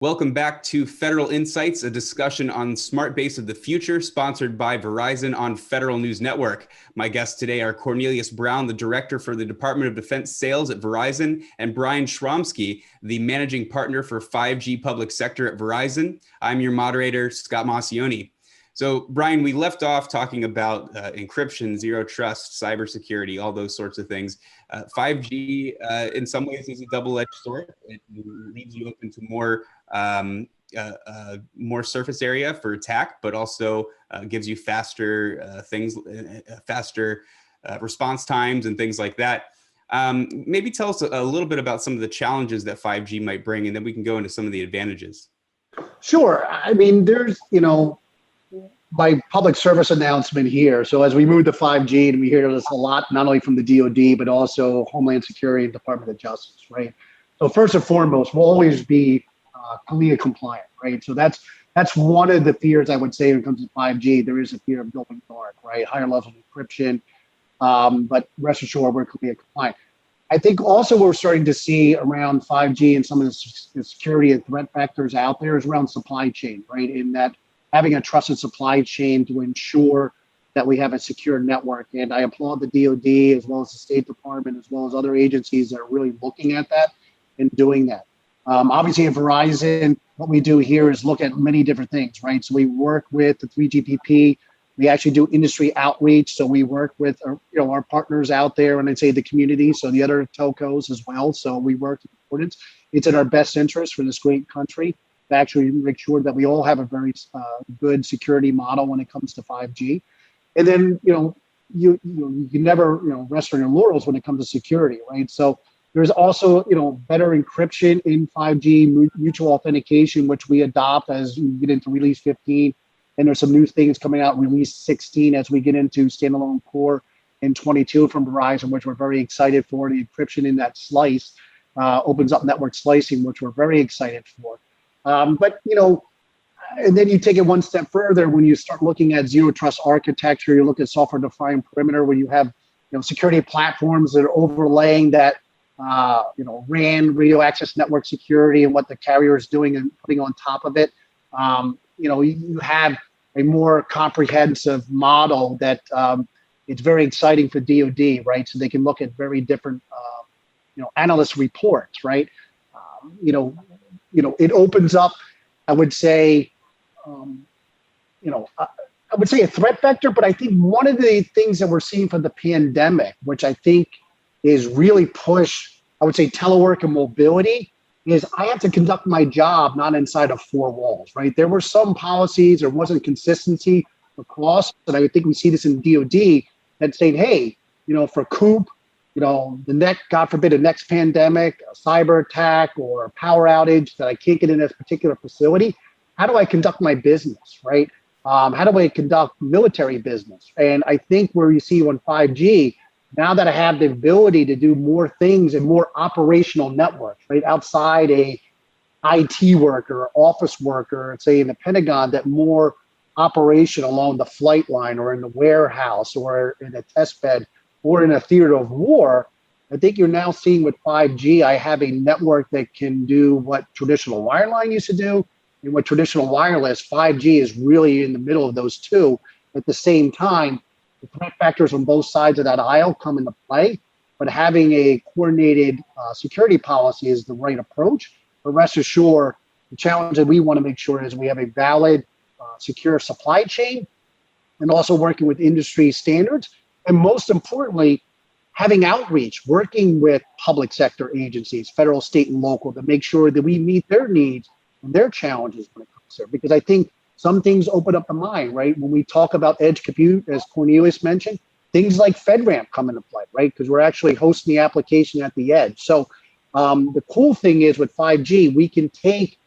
Welcome back to Federal Insights, a discussion on smart base of the future, sponsored by Verizon on Federal News Network. My guests today are Cornelius Brown, the Director for the Department of Defense Sales at Verizon, and Brian Schramsky, the Managing Partner for 5G Public Sector at Verizon. I'm your moderator, Scott Maucione. So, Brian, we left off talking about encryption, zero trust, cybersecurity, all those sorts of things. 5G, in some ways, is a double-edged sword. It leaves you open to more surface area for attack, but also gives you faster faster response times and things like that. Maybe tell us a little bit about some of the challenges that 5G might bring, and then we can go into some of the advantages. Sure. I mean, there's, my public service announcement here. So as we move to 5G, and we hear this a lot, not only from the DoD, but also Homeland Security and Department of Justice, right? So first and foremost, we'll always be CALEA compliant, right? So that's one of the fears I would say when it comes to 5G. There is a fear of going dark, right? Higher levels of encryption, but rest assured we're CALEA compliant. I think also we're starting to see around 5G and some of the security and threat factors out there is around supply chain, right? In that having a trusted supply chain to ensure that we have a secure network. And I applaud the DoD as well as the State Department, as well as other agencies that are really looking at that and doing that. Obviously at Verizon, what we do here is look at many different things, right? So we work with the 3GPP. We actually do industry outreach. So we work with our partners out there, and I'd say the community, so the other telcos as well. So we work with importance. It's in our best interest for this great country to actually make sure that we all have a very good security model when it comes to 5G. And then, you can never, rest on your laurels when it comes to security, right? So there's also, better encryption in 5G, mutual authentication, which we adopt as we get into release 15. And there's some new things coming out, release 16, as we get into standalone core in 22 from Verizon, which we're very excited for. The encryption in that slice opens up network slicing, which we're very excited for. And then you take it one step further when you start looking at zero trust architecture. You look at software defined perimeter, where you have security platforms that are overlaying that RAN, radio access network security, and what the carrier is doing and putting on top of it. You have a more comprehensive model that it's very exciting for DoD, right? So they can look at very different, analyst reports, right? It opens up, I would say, I would say a threat vector, but I think one of the things that we're seeing from the pandemic, which I think is really push, I would say, telework and mobility, is I have to conduct my job not inside of four walls, right? There were some policies, there wasn't consistency across, and I think we see this in DoD that saying, hey, for COOP, God forbid, a next pandemic, a cyber attack, or a power outage that I can't get in this particular facility, how do I conduct my business, right? How do I conduct military business? And I think where you see on 5G, now that I have the ability to do more things and more operational networks, right, outside a IT worker, office worker, say in the Pentagon, that more operation along the flight line or in the warehouse or in a test bed or in a theater of war, I think you're now seeing with 5G, I have a network that can do what traditional wireline used to do, and what traditional wireless, 5G is really in the middle of those two. At the same time, the threat factors on both sides of that aisle come into play, but having a coordinated security policy is the right approach. But rest assured, the challenge that we want to make sure is we have a valid, secure supply chain, and also working with industry standards. And most importantly, having outreach, working with public sector agencies, federal, state, and local, to make sure that we meet their needs and their challenges when it comes there. Because I think some things open up the mind, right? When we talk about edge compute, as Cornelius mentioned, things like FedRAMP come into play, right? Because we're actually hosting the application at the edge. So the cool thing is with 5G, we can take,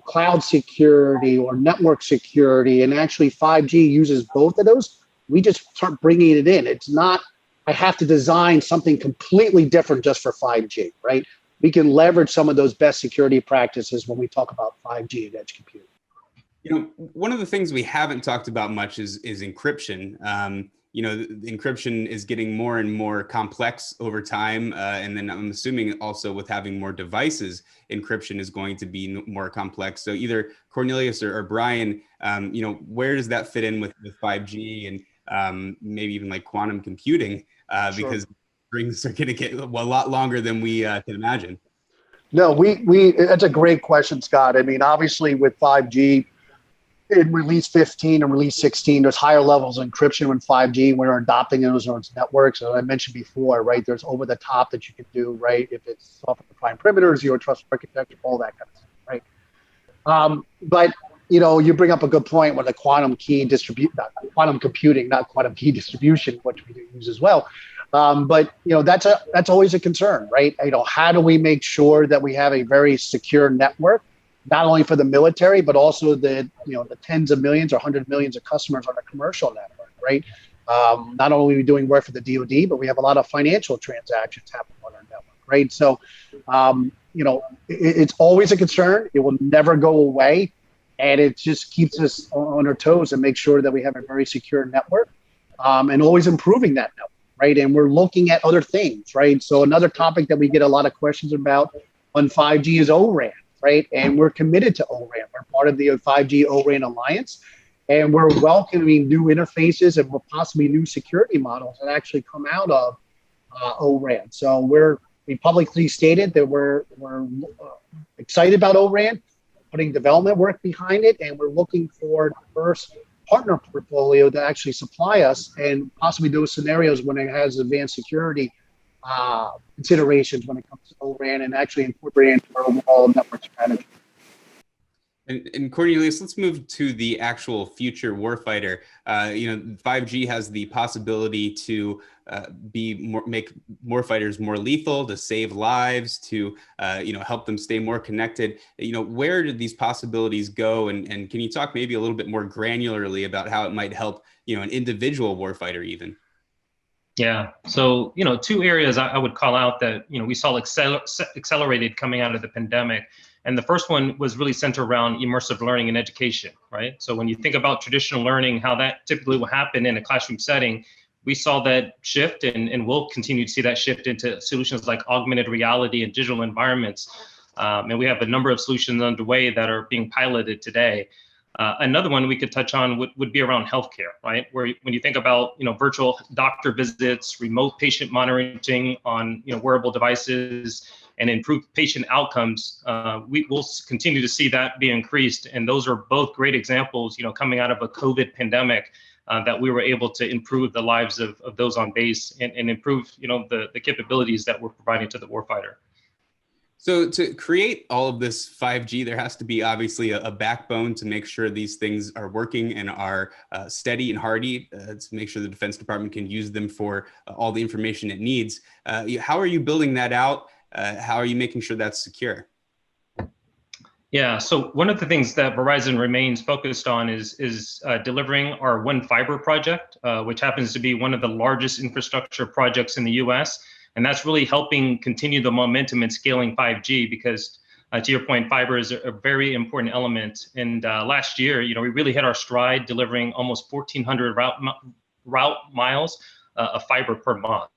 cloud security or network security, and actually 5G uses both of those. We just start bringing it in. It's not, I have to design something completely different just for 5G, right? We can leverage some of those best security practices when we talk about 5G and edge compute. One of the things we haven't talked about much is encryption. the encryption is getting more and more complex over time. And then I'm assuming also with having more devices, encryption is going to be more complex. So either Cornelius or Brian, where does that fit in with 5G and maybe even like quantum computing? Sure. Because rings are going to get a lot longer than we can imagine. No, that's a great question, Scott. I mean, obviously with 5G in release 15 and release 16, there's higher levels of encryption with 5G. We're adopting those networks. As I mentioned before, right, there's over the top that you can do, right, if it's software-defined perimeter, zero trust architecture, all that kind of stuff, right? But you bring up a good point with the quantum computing, not quantum key distribution, which we do use as well. But that's always a concern, right? How do we make sure that we have a very secure network, not only for the military, but also the tens of millions or hundreds of millions of customers on a commercial network, right? Not only are we doing work for the DoD, but we have a lot of financial transactions happening on our network, right? So, it's always a concern. It will never go away. And it just keeps us on our toes and make sure that we have a very secure network, and always improving that network, right? And we're looking at other things, right? So another topic that we get a lot of questions about on 5G is O-RAN, right? And we're committed to O-RAN. We're part of the 5G O-RAN Alliance, and we're welcoming new interfaces and possibly new security models that actually come out of O-RAN. So we publicly stated that we're excited about O-RAN, putting development work behind it, and we're looking for the first partner portfolio to actually supply us and possibly those scenarios when it has advanced security considerations when it comes to O-RAN and actually incorporating into our overall network strategy. And Cornelius, let's move to the actual future warfighter. 5G has the possibility to make warfighters more lethal, to save lives, to help them stay more connected. Where did these possibilities go? And can you talk maybe a little bit more granularly about how it might help an individual warfighter even? Yeah. So, two areas I would call out that, we saw accelerated coming out of the pandemic. And the first one was really centered around immersive learning and education, right? So when you think about traditional learning, how that typically will happen in a classroom setting, we saw that shift and we'll continue to see that shift into solutions like augmented reality and digital environments. And we have a number of solutions underway that are being piloted today. Another one we could touch on would be around healthcare, right? Where when you think about, virtual doctor visits, remote patient monitoring on, wearable devices, and improved patient outcomes, we will continue to see that be increased. And those are both great examples, coming out of a COVID pandemic, that we were able to improve the lives of those on base and improve, the capabilities that we're providing to the warfighter. So to create all of this 5G, there has to be obviously a backbone to make sure these things are working and are steady and hardy, to make sure the Defense Department can use them for all the information it needs. How are you building that out? How are you making sure that's secure? Yeah, so one of the things that Verizon remains focused on is delivering our One Fiber project, which happens to be one of the largest infrastructure projects in the US. And that's really helping continue the momentum in scaling 5G because, to your point, fiber is a very important element. And last year, we really hit our stride, delivering almost 1,400 route miles of fiber per month.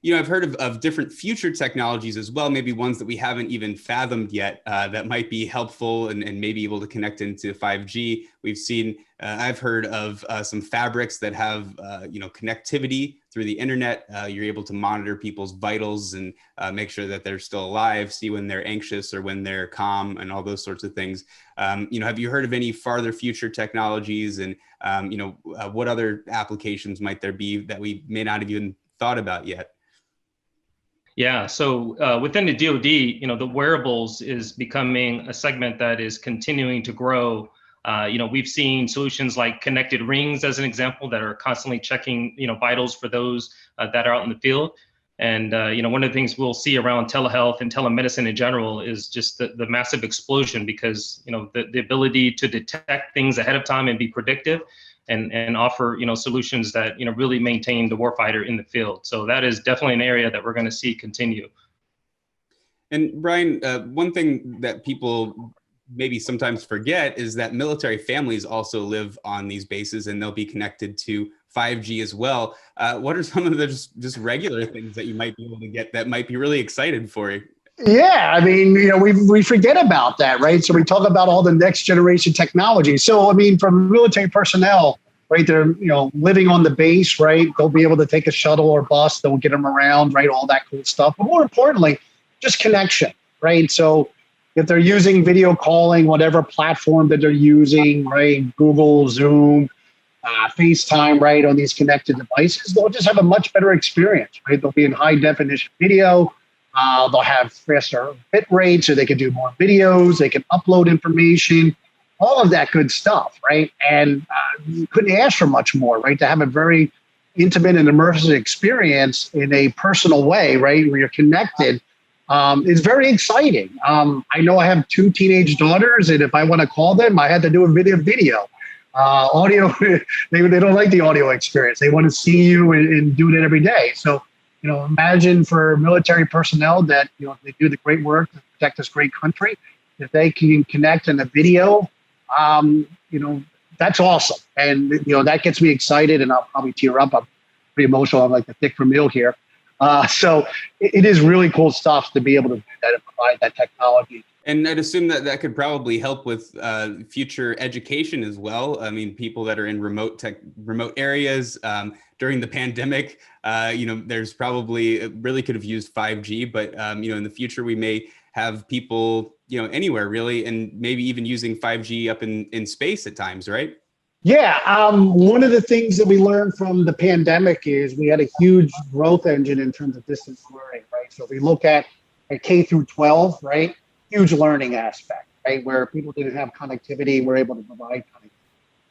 I've heard of different future technologies as well, maybe ones that we haven't even fathomed yet, that might be helpful and maybe able to connect into 5G. We've seen, I've heard of some fabrics that have, connectivity through the internet. You're able to monitor people's vitals and make sure that they're still alive, see when they're anxious or when they're calm and all those sorts of things. Have you heard of any farther future technologies and, what other applications might there be that we may not have even thought about yet? Yeah, so within the DoD, the wearables is becoming a segment that is continuing to grow. We've seen solutions like connected rings as an example that are constantly checking, vitals for those that are out in the field. And, one of the things we'll see around telehealth and telemedicine in general is just the massive explosion because, the ability to detect things ahead of time and be predictive and offer, solutions that, really maintain the warfighter in the field. So that is definitely an area that we're going to see continue. And Brian, one thing that people maybe sometimes forget is that military families also live on these bases and they'll be connected to 5G as well. What are some of the just regular things that you might be able to get that might be really excited for you? Yeah, I mean, we forget about that, right? So we talk about all the next generation technology. So I mean, for military personnel, right, they're living on the base, right? They'll be able to take a shuttle or bus. They'll get them around, right? All that cool stuff. But more importantly, just connection, right? So if they're using video calling, whatever platform that they're using, right? Google, Zoom, FaceTime, right? On these connected devices, they'll just have a much better experience, right? They'll be in high definition video. They'll have faster bit rate, so they can do more videos. They can upload information, all of that good stuff, right? And you couldn't ask for much more, right? To have a very intimate and immersive experience in a personal way, right? Where you're connected is very exciting. I know I have 2 teenage daughters, and if I want to call them, I had to do a video. Audio, they don't like the audio experience. They want to see you and do it every day. So, imagine for military personnel that, they do the great work to protect this great country. If they can connect in a video, that's awesome. And, that gets me excited, and I'll probably tear up. I'm pretty emotional. I'm like the Dick Vermeil here. So it is really cool stuff to be able to do that and provide that technology. And I'd assume that could probably help with future education as well. I mean, people that are in remote areas during the pandemic, there's probably really could have used 5G, but in the future we may have people anywhere really, and maybe even using 5G up in space at times, right? Yeah, one of the things that we learned from the pandemic is we had a huge growth engine in terms of distance learning, right? So if we look at K through 12, right? Huge learning aspect, right? Where people didn't have connectivity, we're able to provide connectivity.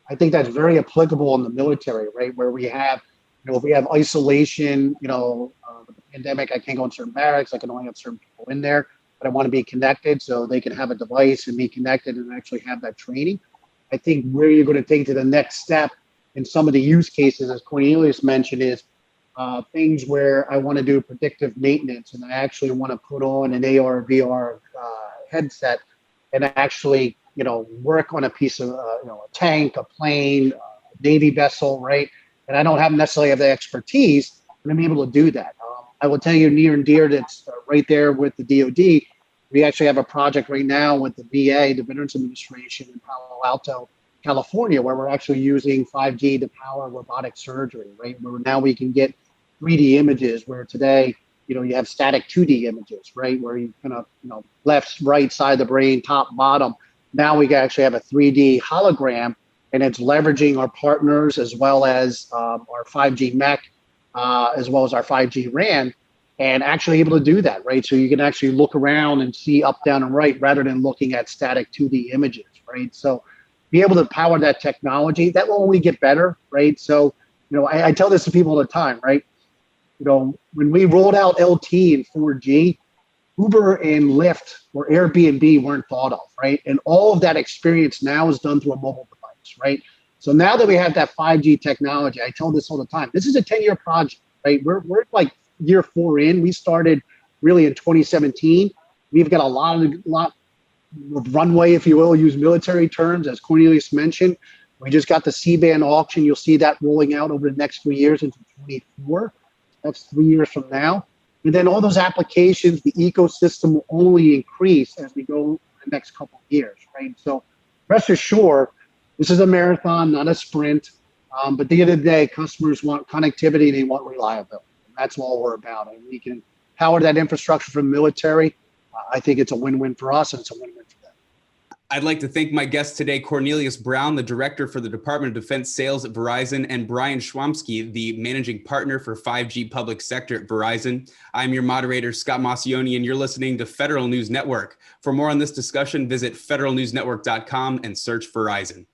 I think that's very applicable in the military, right? Where we have, if we have isolation, with the pandemic, I can't go in certain barracks, I can only have certain people in there, but I want to be connected so they can have a device and be connected and actually have that training. I think where you're going to take to the next step in some of the use cases, as Cornelius mentioned, is things where I want to do predictive maintenance and I actually want to put on an AR, VR headset and actually, work on a piece of, a tank, a plane, a Navy vessel, right? And I don't necessarily have the expertise, but I'm able to do that. I will tell you near and dear that's right there with the DoD. We actually have a project right now with the VA, the Veterans Administration in Palo Alto, California, where we're actually using 5G to power robotic surgery, right? Where now we can get 3D images, where today, you have static 2D images, right? Where you kind of, left, right side of the brain, top, bottom. Now we can actually have a 3D hologram, and it's leveraging our partners as well as our 5G MEC, as well as our 5G RAN, and actually able to do that, right? So you can actually look around and see up, down, and right rather than looking at static 2D images, right? So be able to power that technology, that will only get better, right? So, I tell this to people all the time, right? When we rolled out LTE and 4G, Uber and Lyft or Airbnb weren't thought of, right? And all of that experience now is done through a mobile device, right? So now that we have that 5G technology, I tell this all the time, this is a 10-year project, right? We're like year 4 in. We started really in 2017. We've got a lot of runway, if you will, use military terms, as Cornelius mentioned. We just got the C-band auction. You'll see that rolling out over the next 3 years into 2024. That's 3 years from now. And then all those applications, the ecosystem will only increase as we go the next couple of years, right? So rest assured, this is a marathon, not a sprint. But at the end of the day, customers want connectivity, they want reliability. And that's all we're about. And we can power that infrastructure from the military. I think it's a win-win for us, and it's a win-win for them. I'd like to thank my guest today, Cornelius Brown, the Director for the Department of Defense Sales at Verizon, and Brian Schwamsky, the Managing Partner for 5G Public Sector at Verizon. I'm your moderator, Scott Maucione, and you're listening to Federal News Network. For more on this discussion, visit federalnewsnetwork.com and search Verizon.